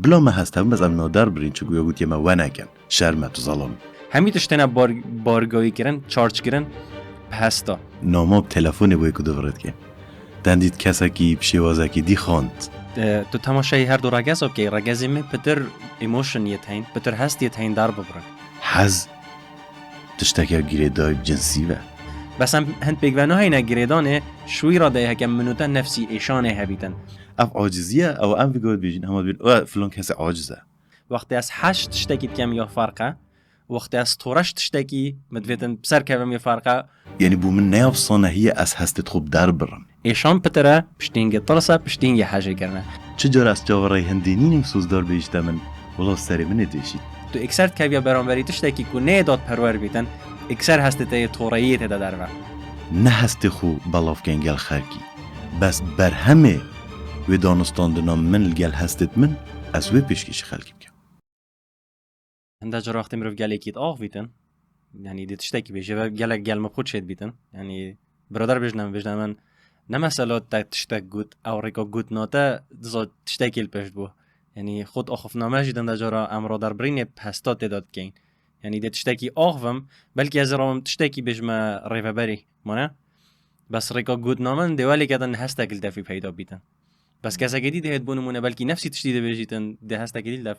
بلا ما هست هم بزم نادر برین چگو یا گوتی ما ونکن شرمت و ظلام همی تشتنا بارگاهی کردن چارج کردن هستا ناماب تلفن بوی کدو ورد که دندید کسا کی پشیوازه کی دی خواند تو تماشای هر دو رگز آب که رگزی می پتر ایموشن یه تاین پتر هست یه تاین در ببرن حز تشتکر گیره دای جنسی و بس هم هند بگوانو های نگریدانه شوی را ده هکم منوتا نفسی ایشانه هبیتن اف عاجزیه او ام بگوید بیجین همه بین او فلان کسی عاجزه وقتی از 8 تشتکید کم یا فرقه وقتی از تورش تشتکی مدویتن بسر کم یا فرقه یعنی بو من نیافصانه هی از هستت خوب در برم ایشان پتره پشتینگ طرسه پشتینگ حاجه کرنه چجور از جاورای هندینی نیم سوزدار بیشتر من ولی سری من دیشید تو اکثر کبیا برانبری تشتکی که نه داد پرور بیتن اکثر هسته توراییت ده در و نه هست خو بلاف کنگل خرکی بس بر همه و دانستاندنا من الگل هستت من از وی پیشکش خلکی بکن هنده جا وقتی مروف گل اکید آخ بیتن یعنی دی تشتکی بیشه و گل مبخود شد بیتن یعنی برادر بجنم من نه مثلا تا تشتک گود او ریکا گود ناتا دزا تشتکیل پشت بو یعنی خود آخف نامه جدن دا جارا امرا در برین پستات داد کین یعنی دی تشتکی آخفم بلکه از رام تشتکی بجمع ریفه بری مانه بس ریکا گود نامن دیوالی کدن هستا گل دفی پیدا بیتن بس کسا گدی ده بونمونه بلکه نفسی تشتیده بجیتن ده هستا گدی دف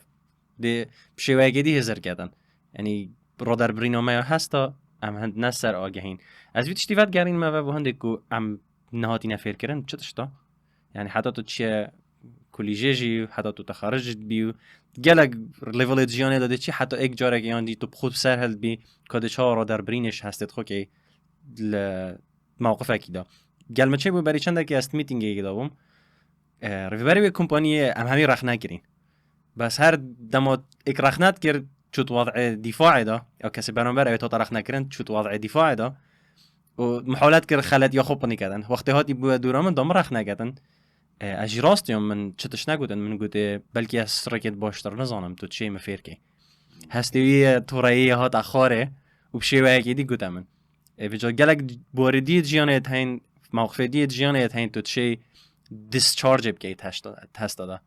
ده بشوی گدی هزار کدن یعنی را در برین نامه هستا ام هند نسر آگهین از وی تشتیفت گرین ما و هنده کو ام نهاتی نفیر کردن چه تشتا یعنی حتی تو چه کلیجی حتی تو تخرجت بیو گلگ لیول جیانه داده چی حتی یک جاره که دی تو خود سر هل بی کادش ها را در برینش هستت خو که موقف اکیدا گل چه بو بری چنده که است میتینگ داوم ریبری به کمپانی ام همی رخ نگیرین بس هر دما یک رخنت کرد شوت وضع دفاعي ده او کسی برانبر او تو طرح نکردن شوت وضع دفاعي ده و محاولات کرد خلد یا خوب نکردن وقتی هاتی بو دورم دام رخ نکردن اجی راستیم من چتش نگودن من گوده بلکی از رکت باشتر نزانم تو چی مفیر کی هستوی تورایی هات اخاره و بشی و یکی دی گوده من بجا گلک بوردی جیانه تاین موقف دی جیانه تاین تو چی دیسچارج بکی تست داده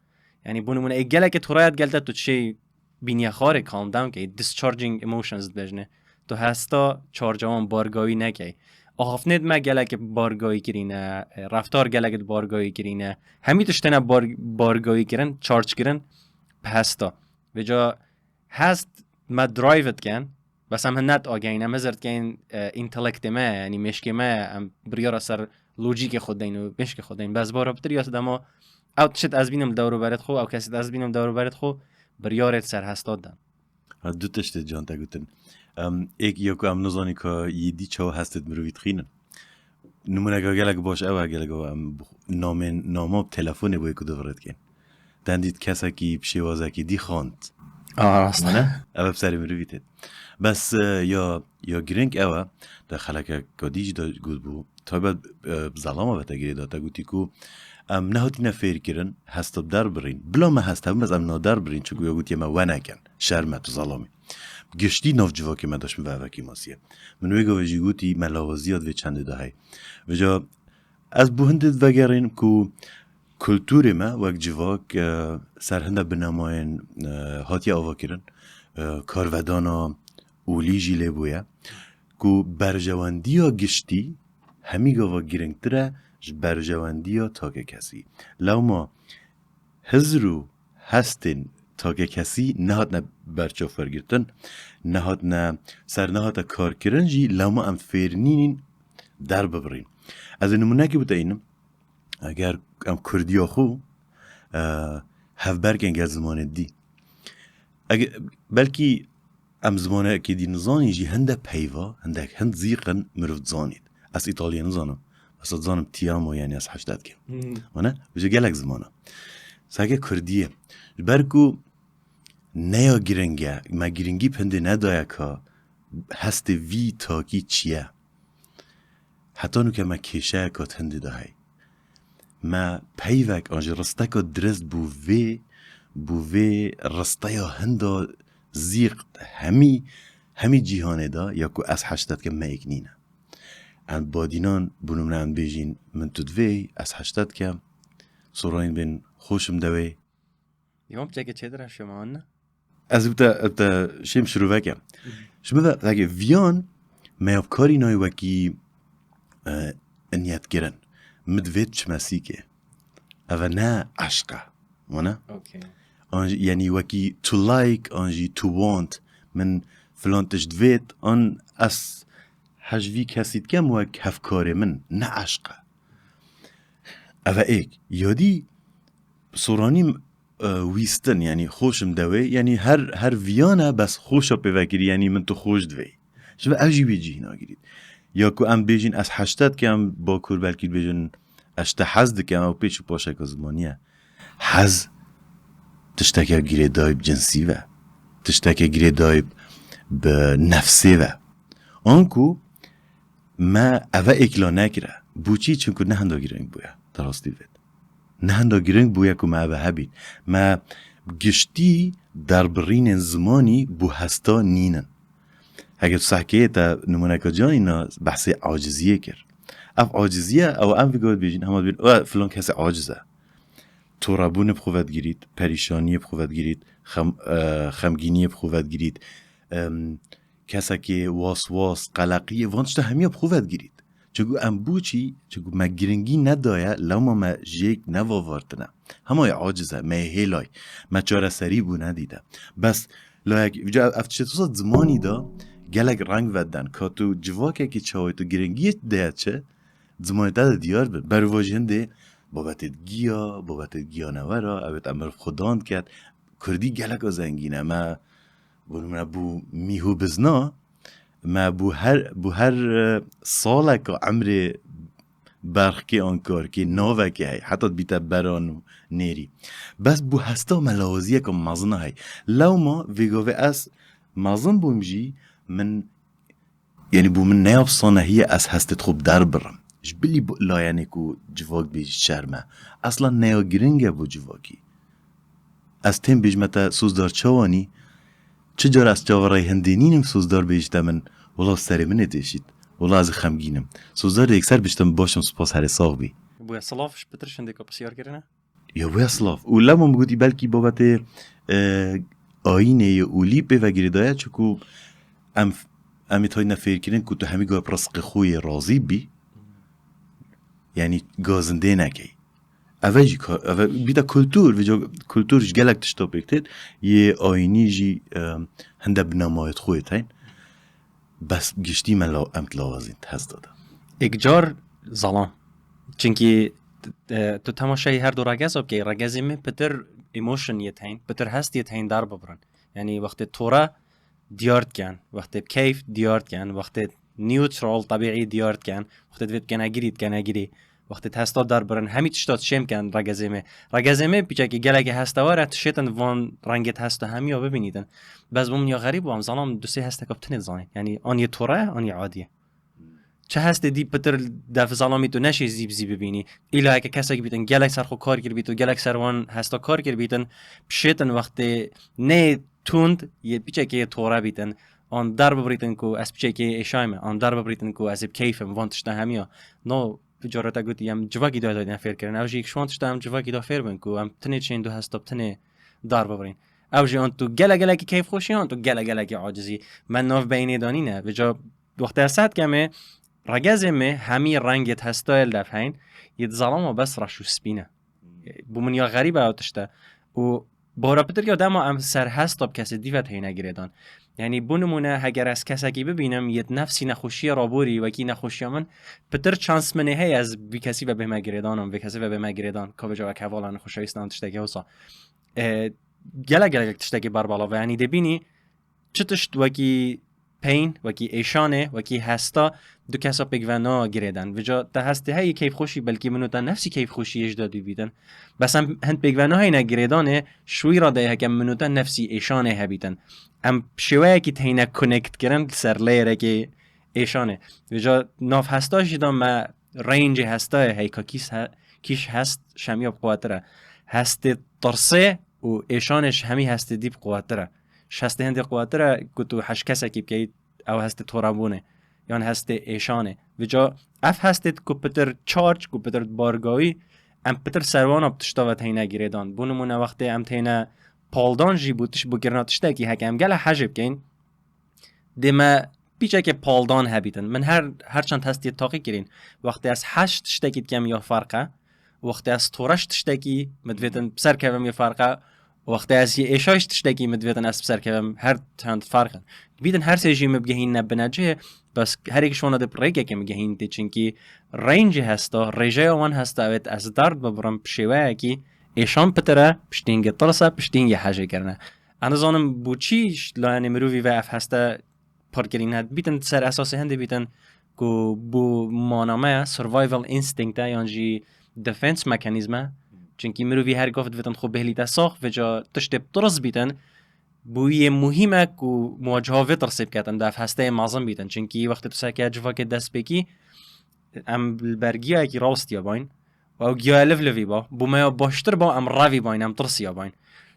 یعنی بونمونه گلک تورایت گلت تو چی بینی خاره کام داون که discharging emotions بجنه تو هستا چارجوان بارگاهی نکی آخفنید ما گلک بارگاهی کرینه رفتار گلک بارگاهی کرینه همی تشتنه بارگاهی کرن چارج کرن هستا و جا هست ما درایوت کن بس هم هنت آگهینه مزرد کن انتلکت ما یعنی مشک ما بریار سر لوجیک خود دین و مشک خود دین بس بارا بتریاس دما او تشت از بینم دورو برد خو او کسی از بینم دورو برد خو بریارت سر هستاد دن دو تشت جان تا گوتن ایک یکو ام نزانی که یدی چه هستت مروید خینن نمونه گلک باش او گلک ناماب تلفن بوی کدو ورد کن دندید کسا کی پشیوازه کی دی خواند راست نه او بسری مرویدت بس یا گرنگ او در خلک کدیج دا گود بو تا بعد ظلام و تگیری داتا گوتی کو نهاتی نفیر کرن هست در برین بلا ما هست هم ام نادر برین چگو یا گوتی ما ونکن شرمت و ظلامی گشتی ناف جوا که ما داشت وکی ماسیه منوی گوجی گوتی ملاوازیات و چند ده های و جا از بوهندت وگرین کو کلتور ما وک جواک سرهنده بناماین هاتی آوا کرن کارودانا اولی جیله بویا کو برجواندی ها گشتی همی گوا گرنگ تره برجواندی تاک کسی لو ما هزرو هستین تاک کسی نهاد نه برچو فرگرتن نهاد نه سر نهاد کار کرن جی لو ما ام فیرنین در ببرین از نمونه که بوده اینم اگر ام کردی آخو هفبرگن گل زمان دی بلکی ام زمانه که دی نزانی جی هنده پیوا هند زیقن مروفت زانید از ایتالیا نزانم اصلا زانم تیامو یعنی از 80 که ونه بجا گلک زمانه ساگه کردیه برکو نیا گرنگه ما گرنگی پنده ندایا که هست وی تاکی چیه حتی نو که ما کشه که تنده داهی ما پیوک آنجا رسته که درست بووی رسته یا هنده زیق همی جیهانه دا یا که از 80 که ما اکنینه ان بادینان بونم نان بیجین من تدوی از 80 که سراین بین خوشم دوی يوم بتجي تشدر شو ما از بتا شیم شروع وکم شما دا اگه ویان میابکاری نای وکی انیت گرن مدوید چمسی که اوه نه عشقه وانا اوكي يعني وكي to like انجي to want من فلان تجدويت ان اس حجوي كاسيت كم وك هفكاري من نعشقه اوه ايك يادي سوراني ويستن يعني خوش مدوي يعني هر فيانا بس خوشا بفكري يعني من تو خوش دوي شبه اجي بيجي هنا قريد ياكو ام بيجين اس حشتات كم باكور بلكي بيجين اشتا حزد كم او بيشو باشا زمانيه حز تشتكي گیره دایب جنسی و تشتكي گیره دایب به نفسی و آنکو ما اوه اکلا نکره بوچی چونکو نه هندا گیرنگ بویا دراستی وید نه هندا گیرنگ بویا که ما اوه هبید ما گشتی در برین زمانی بو هستا نینن اگر تو سحکیه تا نمونه که جانی نا بحثی عاجزیه کر اف عاجزیه او ام بگوید بیجین همه بین فلان کسی عاجزه تورابون بخواد گیرید پریشانی بخواد گیرید خمگینی بخواد گیرید کسی که واس قلقی وانش تا همیا بخواد گیرید چگو ام بوچی چگو مگرنگی ندایه لما ما جیک نواورتنه همه عاجزه ما هیلای ما چاره سری بو ندیده بس لایک وجا افتشتوسات زمانی دا گلک رنگ ودن که تو جواکه که چاوی تو گرنگی دهد چه زمانی دا دیار بر برواجنده بابت گیا نورا اوت امر خداند کرد کردی گلک زنگینه ما بو میهو بزنا ما بو هر ساله که عمر برخ که آنکار که ناوه که هی حتی بیتا برانو نیری بس بو هستا ملاوزیه که مزنه هی لو ما ویگاوه از مزن بومجی من یعنی بو من نیاب صانه هی از هستت خوب در برم جبلی بو لاینه کو جواک بیج شرمه اصلا نیا گرنگه بو جواکی از تیم بیجمتا سوزدار چوانی چجار از چاورای هندینینم سوزدار بیجتا من والله سری من اتشید والله از خمگینم سوزدار اکثر بیشتم باشم سپاس هر ساغ بی بويا صلافش بترش عندك بسيار كرنا یا بویا صلاف و لما مگودی بلکی بابت آینه یا اولی به وگیردایه چکو امیت های نفیر کرن که تو همی گاه پرسق خوی راضی بی یعنی گازنده نکی اوه بیدا کلتور ویجا کلتورش گلک تشتا بکتید یه آینی جی هنده بنامایت خویت هین بس گشتی من امت لازید هست داده اجار ظلام چونکی تو تماشای هر دو رگز اب که رگزی می پتر ایموشن یتین پتر هست یتین در ببرن یعنی وقت تورا دیارت کن وقت کیف دیارت کن وقت نیوترال طبیعی دیارت کن وقت دوید کنگیری وقت هستا در برن همی تشتاد شیم کن رگزی می پیچه که گلگه هستواره تشیتن وان رنگت هستا همی ها ببینیدن بس بومن یا غریب وام ظلام دو سه هستا کبتنید زانید یعنی آن یه توره آن یه عادیه چه هسته دی پتر دف ظلامی تو نشی زیب ببینی ایلا که کسی که بیتن گلک سرخو کار کر بیتو گلک سروان هستا کار کر بیتن پشیتن وقت نه توند یه پیچه که توره بیتن آن در ببریتن کو از پیچه که اشایمه آن در ببریتن کو از کیفم وانتش نه همیا نو جارتا گویی ام جواگی داد نفر کردن اوجی یک شوانتش دام جواگی دا فر بن کو ام تنه چین دو هستا تنه دار ببرین اوجی آن تو گله که کیف خوشی آن تو گله که عاجزی من ناف بینی دانی نه وجا وقت اسات کمه رگزمه همی رنگت هستایل دفعین یه ظلام بس رشو سپینه بومن یا غریبه آتشته و بارا پتر یا دما ام سر هستاب کسی دیوت هی نگیردان یعنی بونمونه اگر از کسی که ببینم یه نفسی نخوشی رابوری و کی نخوشی من پتر چانس منه هی از بی کسی و به مگیردانم به کسی و به مگیردان که بجا کوالا نخوشی استان تشتگی وسا گله تشتگی بر بالا و یعنی دبینی چتشت وکی پین وکی ایشانه وکی هستا دو کسا بگونا گیردن وجا تا هسته هایی کیف خوشی بلکی منو تا نفسی کیف خوشی اجدادی بیدن بس هم هند بگونا هایی نگیردانه شوی را ده هکم منو تا نفسی ایشانه هبیدن ام شوی که تینه کنکت کرن سر لیره که ایشانه وجا ناف هستاش دام ما رینج هستا هایی که کیش هست شمیاب قواتره هست ترسه و ایشانش همی هست دیب قواتره شسته هندی قواتره کتو هش کسی که او هست تورابونه یان هست ایشانه وجا اف هست کپتر چارج کپتر بارگاهی ام پتر سروان اب تشتاوت هی نگیردان بونمونه وقتی ام تینه پالدان جی بودش بو گرناتش تاکی هکم گله حجب کن دما بیچه که پالدان هبیتن من هر چند هستی تاقی کرین وقتی از 8 تشتکید کم یا فرقه وقتی از تورش تشتکی مدویتن بسر کم یا فرقه وقتی از یه اشایش تشتکی مدویتن از بسر کم هر چند فرقه بیدن هر سیجی مبگهین نبنجه بس هر یک شونه ده ریگه که مگهین دی چنکی رنج هستا ریجه وان هستا اوید از درد ببرم پشیوه کی ایشان پتره پشتینگ طرسه پشتینگ حاجه کرنه انا زانم بو چیش لایه مروی و اف هستا پرکرین هد بیتن سر اساس هنده بیتن کو بو مانامه سروایوال اینستینکت یعنی دفنس مکانیزمه چنکی مروی هر گفت بیتن خوب بهلیت ساخ و جا تشت طرس بیتن بوی مهمه کو مواجهه و ترسیب کردن داف هسته معظم بیتن چنکی وقتی تو سعی جواب که دست بکی ام برگیه کی راستیا باین و گیاه لفلفی با ما باشتر با ام راوی باین ام ترسیا باین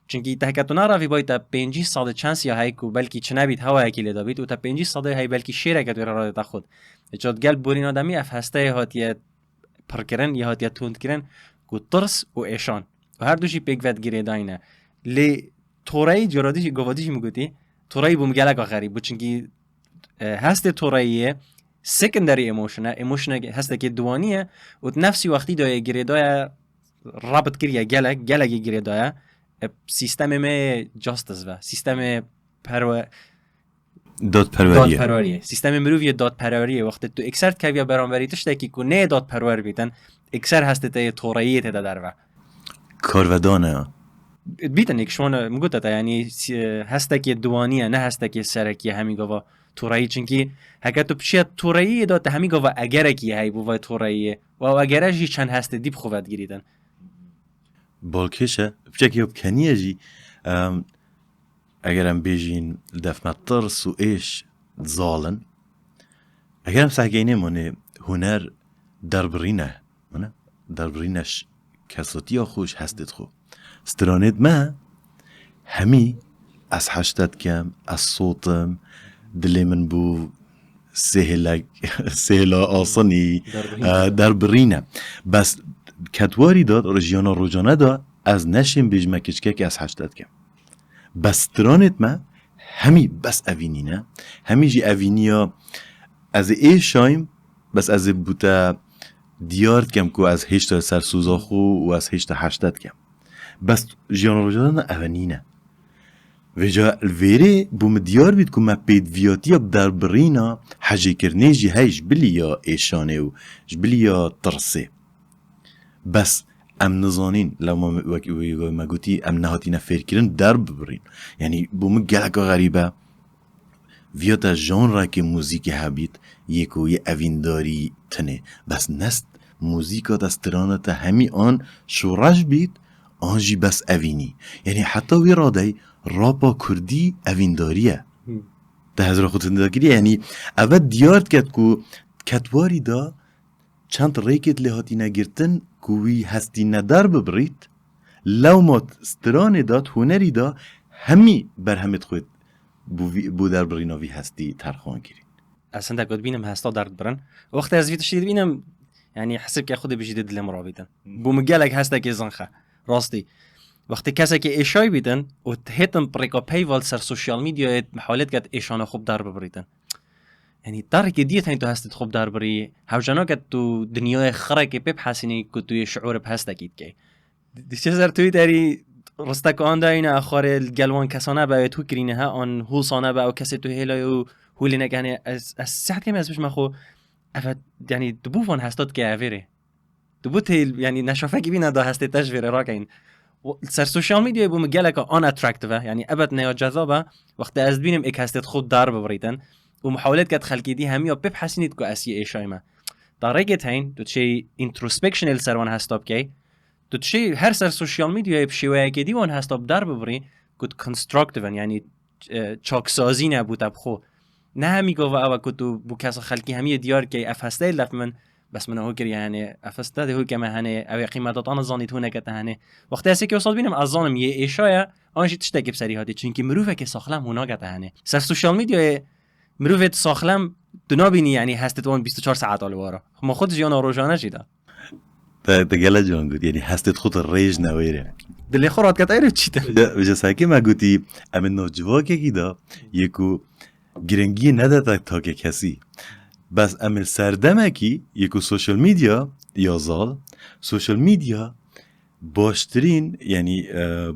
چنکی تهکتونا راوی باید تا 500 چانس یا هایی کو بلکی چه نبید هوا اکی لیدا بید و تا 500 هایی بلکی شیره که را تا خود اجاد گل بورین آدمی اف هسته هاتیه پرکرن یا هاتیه توند کرن کو ترس و ایشان و هر دوشی پیک ود گیره داینه لی تورایی جرادیش گوادیش میگویی تورایی بوم گلک آخری بود چنکی هست توراییه سکندری ایموشنه هست که دوانیه و نفسی وقتی دای گریدای رابط کریه گلک گریدای سیستم می جاستس و سیستم دادپروریه سیستم مروی دادپروریه وقتی تو اکثر کاویا برانبری تشته کی کو نه دادپرور بیتن اکثر هست ته توراییه ته در و کارودانه بیتن یک شون مگوت تا یعنی هسته که دوانیه نه هسته که سرکی همی گوا تورایی چنکی هکه تو پشی تورایی داد همی گوا اگر کی هی بو تورایی و اگرش چند هسته دیپ خوبت گیریدن بالکشه بچه یوب کنیه جی اگرم بیجین دفمت ترس و ایش زالن اگرم سحگینه منه هنر دربرینه منه دربرینش کساتی خوش هستید خوب استرانید ما همی از حشتت کم از صوتم دلی من بو سهلا آسانی دربرینه بس کتواری داد رجیانا روجانه دا از نشیم بیجمه کچکه که از حشتت کم بس ترانت ما همی بس اوینینه همی جی اوینیا از ای شایم بس از بوتا دیارت کم که از هشتا سرسوزا خو و از هشتا حشتت کم بس جیانا روجانه اوینینه و جا الویره بوم دیار بید که ما پید ویاتی در برینا حجی کرنه جی هیش بلی یا ایشانه و جبلی یا ترسه بس ام نزانین لو ما گوتی ام نهاتینا فیر کرن در ببرین یعنی بوم گلکا غریبه ویاتا جانرا که موزیک هبید یکو یه اوینداری تنه بس نست موزیکا دسترانتا همی آن شورش بید آنجی بس اوینی یعنی حتی وی راده راپا کردی اوینداریه ده هزار خود تنداگیریه یعنی اول دیارت کد که کتواری دا چند ریکت لحاتی نگرتن کوی هستی ندار ببرید لو ما استران داد هنری دا همی بر همت خود بو در بریناوی هستی ترخوان گیرید اصلا دکت بینم هستا درد برن وقت از ویتش دید بینم یعنی حسب که خود بجید دلم را بیدن بو مگلک هستا که زنخه راستی وقتی کسی که ایشای بیدن و تهتن پریکا پیوال سر سوشیال میدیا محاولت کرد ایشان خوب در ببریدن یعنی در که دیت هین تو هستید خوب در بری هوجنا که تو دنیای خره که پیپ حسینی که توی شعور بهست کید که دیگه زر توی داری رستک آن داینه آخر الجلوان کسانه با تو کرینه ها آن هوسانه با کسی تو هلای و هولی نگهنه از ساعت کمی از بش مخو افت یعنی دبوفان هستاد که اویره دبوت یعنی نشافه کی بینه دا هستی تجویره را کین سر سوشیال میدیا بوم گلک آن اترکتیوه یعنی ابد نیا جذابه وقتی از بینم یک هستید خود در ببریدن و محاولت کرد خلقی دی همی پیپ حسینید که اسی ایشای ما در رگت هین تو چه اینتروسپکشنل سروان هستاب کی تو چه هر سر سوشیال میدیا بشیوه که دیوان هستاب در ببری که کنستراکتیو یعنی چاکسازی نبود ابخو نه همی گفت او که تو بو کس خلقی همی دیار که افسته لف من بس من هو کری یعنی افسته هو که مهنه او قیمتات آن زانیت هونه که تهنه وقتی اسی که وصل بینم از زانم یه ایشای آنش تشتکی بسری هاتی چون که مروفه که ساخلم هونا که تهنه سر سوشیال میدیا مروفت ساخلم تو نبینی یعنی هستت اون 24 ساعت آلوارا ما خود جیانا روزانه چیدا تا گله جان گفت یعنی هستت خود ریج نویره دلی خورات کت ایرو چیتن بجا ساکی ما گوتی امن نوجوا که گیدا یکو گرنگی نداده تا که کسی بس امل سردمه کی یکو سوشال میدیا یا زال سوشال میدیا باشترین یعنی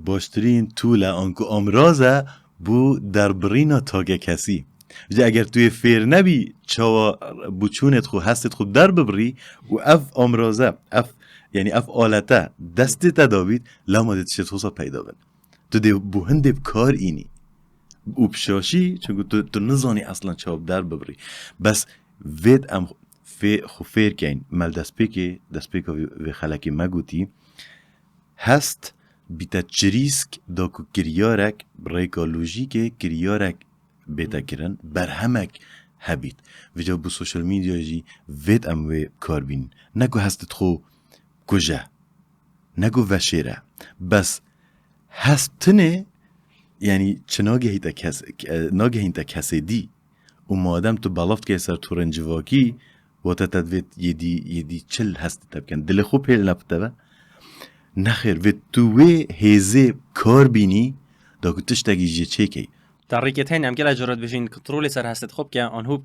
باشترین طول آنکو امرازه بو در برینا تا که کسی بجا اگر توی فیر نبی چاوا بچونت خو هستت خو در ببری و اف امرازه اف یعنی اف آلته دست تداوید لما دیت شد خوصا پیدا بن تو دی بو هنده بکار اینی و بشاشی چون تو نزانی اصلا چاب در ببری بس وید ام خو فیر کن مل دست پیکا و خلکی مگوتی هست بیتا چریسک دا کو کریارک ریکالوژیک کریارک بیتا کرن برهمک هبید ویجا بو سوشال میدیا جی وید ام و کار بین نگو هستت خو کجا نگو وشیره بس هستنه یعنی چه ناگه تا کسی دی و مادم تو بلافت که سر تورنجواکی و تا تدوید یدی چل هستی تبکن دل خوب هیل نبتبه نخیر و توی هزه کار بینی دا که تشتگی جه چه کی طریقت هین ام گله جرات بشین کنترل سر هستت خوب که آنهوب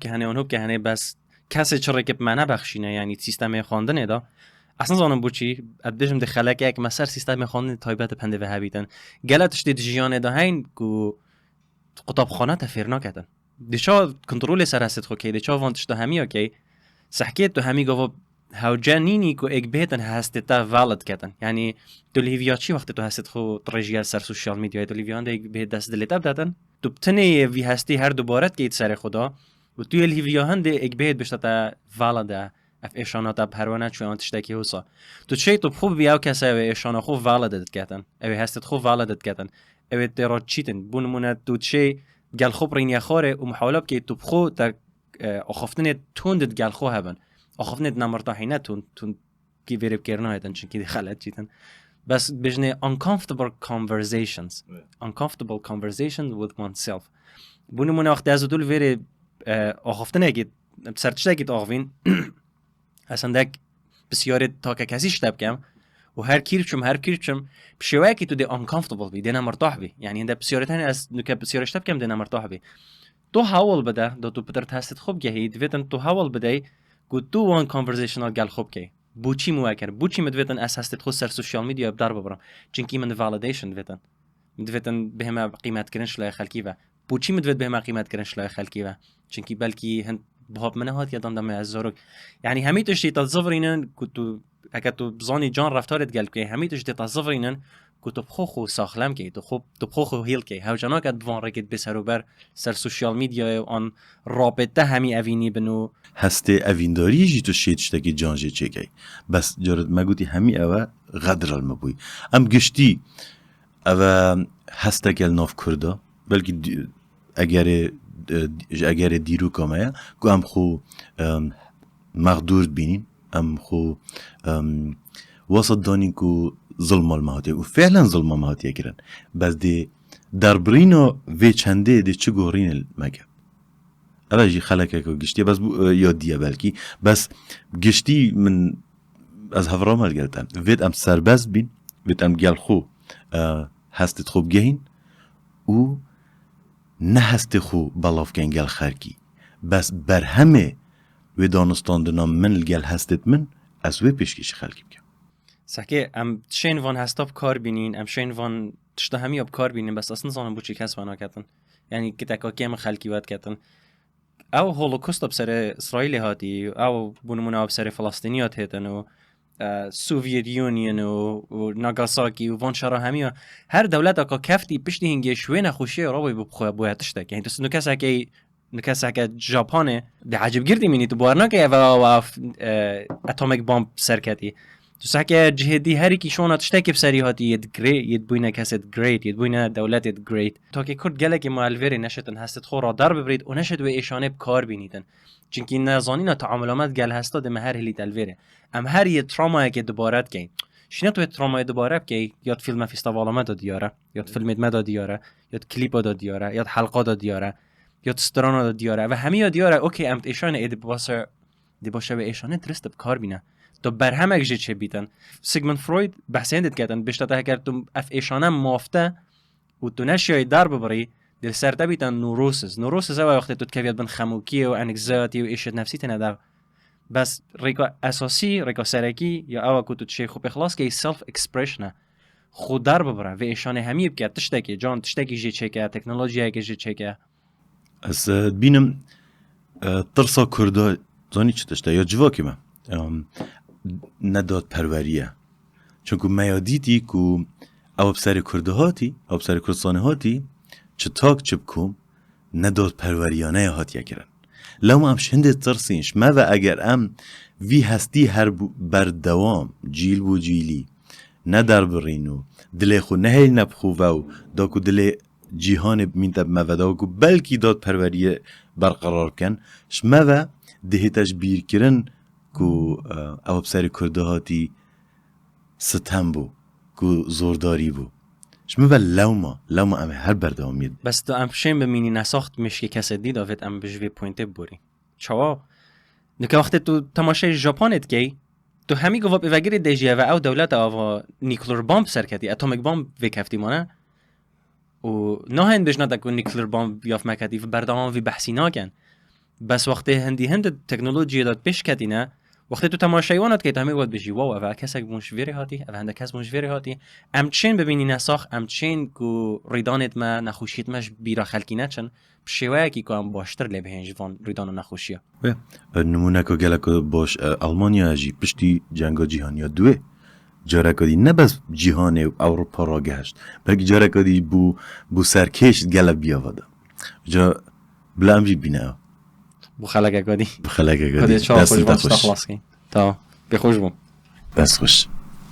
که هنه بس کسی چرا که منه بخشینه یعنی سیستم خواندنه دا اصلا زانم بوچی ادبیشم ده خلک یک مسر سیستم خواندن تایبت پنده و هبیتن گلتش دید جیانه دا هین کو قطابخانه تفیر نکردن دیشا کنترل سر هستت خو که دیشا وانتش دا همی اوکی سحکیت تو همی گفت هاو جانینی کو اک بهتن هستت تا والد کردن یعنی تو لیویا چی وقت تو هستت خو ترجیال سر سوشال میدیا تو لیویان ده به دست دلت دادن تو بتنی وی هستی هر دوبارت که سر خدا و توی لیویا هند اک بهت بشتا تا والد اف اشانات اب هرونه چون آن تشتکی هوسا تو چه تو خوب بیاو کسی و اشانا خوب والدت کردن او هستت خوب والدت کردن او ترا چیتن بونمونه تو چه گل خوب رینیا خوره و محاولب که تو بخو تا اخفتن توندت گل خو هبن اخفتن نمرتاحینه تون کی ویرب کرنا هستن چون کی خلات چیتن بس بجنه uncomfortable conversations with oneself بونمونه وقت از دول ویر اخفتن اگه سرچته اگه آوین اصلا دک بسیاری تا که کسی شتاب کم و هر کیرچم بشوایی که تو دی uncomfortable بی دینا مرتاح بی یعنی هنده بسیاری تانی از نکه بسیاری شتاب کم دینا مرتاح بی تو حاول بده دو تو پتر تحصیل خوب گهی دویتن تو حاول بده که تو وان conversational گل خوب که بوچی مواکر بوچی مدویتن از هستید خود سر سوشال میدیا بدار ببرم چنکی من validation دویتن به همه قیمت کردنش لای خلکی و بوچی مدویت به همه قیمت کردنش لای خلکی و چنکی بلکی هند بهاب منه هات یادم دم از زارک یعنی همه تشتی تظفرینن کتو اگه تو بزانی جان رفتارت گل که همه تشتی تظفرینن کتو بخو ساخلم که تو بخو هیل که هاو جانا کد بوان رکت بسر و بر سر سوشال میدیا و آن رابطه همی اوینی بنو هسته اوینداری جی تو شیدشتکی جانجه چه کی بس جارد مگوتی همی اوه غدر المبوی ام گشتی اوه هسته گل ناف کرده بلکه اگر دیرو کامه که ام خو مغدور بینین ام خو وسط دانین که ظلم المهاتیه و فعلا ظلم المهاتیه کرن بس دی در برینا وی چنده دی چه گورین مگه اوه جی خلقه که گشتی بس یادیه بلکی بس گشتی من از هفرام هل گلتن وید ام سربز بین وید ام گل خو هستت خوب گهین و نه هست خو بلاف کن گل خرکی بس بر همه و دانستاندنا من گل هستت من از وی پیشکش خلکی بکن سکه ام شین وان هستاب کار بینین ام شین وان تشتا همی اب کار بینین بس اصلا زانم بوچی کس وانا کتن یعنی که تکاکی هم خلکی واد کتن او هولوکوست اب سر اسرائیل هاتی او بونمونه اب سر فلسطینیات هیتن و سوویت یونین و ناگاساکی و وان شرا همیا هر دولت اکا کفتی پشتی هنگی شوی نخوشی رابای بخواه باید تشتک یعنی تو نکسه که ژاپنه ده عجب گردی مینی تو بارنا که و اتمیک بمب سرکتی تو سکه جهدی هری کی شون تشتکی بسری هاتی ید بوینه کست گریت ید بوینه دولت ید گریت تا که کرد گله که مالوری نشتن هستت خورا در ببرید و نشد و ایشانه بکار بینیدن چونکی نزانینا تعاملات گل هستا ده مهر هلی تلویره ام هر یه تراما که دوبارت کی شنو تو تراما دوباره کی یاد فیلم فستیوال ما دادیاره یاد فیلم ما دادیاره یاد کلیپ دادیاره یاد حلقه دادیاره یاد استران دادیاره و همه دادیاره اوکی ام ایشانه اد باشه و ایشانه درست بکار بینه تو برهمک جی چه بیتن سیگموند فروید بحثی هندید کردن بیشتر تا کرد تو اف ایشانه مافته و تو نشیای در ببری دل سرده بیتن نوروسز او وقتی تو تکوید بن خموکی و انگزاتی و ایشت نفسی تنده بس ریکا اساسی ریکا سرکی یا او که تو چه خوب اخلاص که سلف اکسپرشنه خود در ببره و ایشانه همی بکرد تشتکی جان تشتکی جی چه که تکنولوژی که جی چه که از بینم ترسا کرده زانی چه تشته یا جواکی من نداد پروریه چون که میادیدی که او بسر کرده هاتی او بسر کردستانه هاتی چه تاک چه بکم نداد پروریانه هاتی کرن لما هم شنده ترسینش ما و اگر ام وی هستی هر بردوام جیل بو جیلی ندار برینو دل خو نهیل نبخو و داکو دل جیهان مینتب موادا کو بلکی داد پروریه برقرار کن شما دهتش بیر کرن کو او بسر کرده هاتی ستم بو کو زورداری بو شما لوما ام هر بردوامید بس تو ام شیم بمینی نساخت مشکی کسی دید آفت ام بجوی پوینته بوری چوا نکه وقتی تو تماشای ژاپنت کی تو همی گفت بگیری دیجیه و او دولت آوا نیکلر بامب سرکتی اتمیک بامب وکفتی مانه و نه هند بجنا تکون نیکلر بامب یاف مکتی و بردام وی بحثی ناکن بس وقتی هند تکنولوژی داد پیش کتی نه وقتی تو تماشایوانت که همی گفت بجی واو اول کسی مشوری هاتی اول هند کس مشوری هاتی ام چین ببینی نساخ ام چین کو ریدانت ما نخوشیت مش بیرا خلکی نچن بشوایی که هم باشتر لی بهنج وان ریدان و نخوشیه نمونه که گلک باش آلمانیا اجی پشتی جنگ جهانی دوه جاره کدی نه بس جهان اروپا را گشت بلکه جاره کدی بو سرکش گلک بیاوده جا بلام جی بینه بخلقه کدی بخلقه کدی دست خوش تا بخوش بوم دست خوش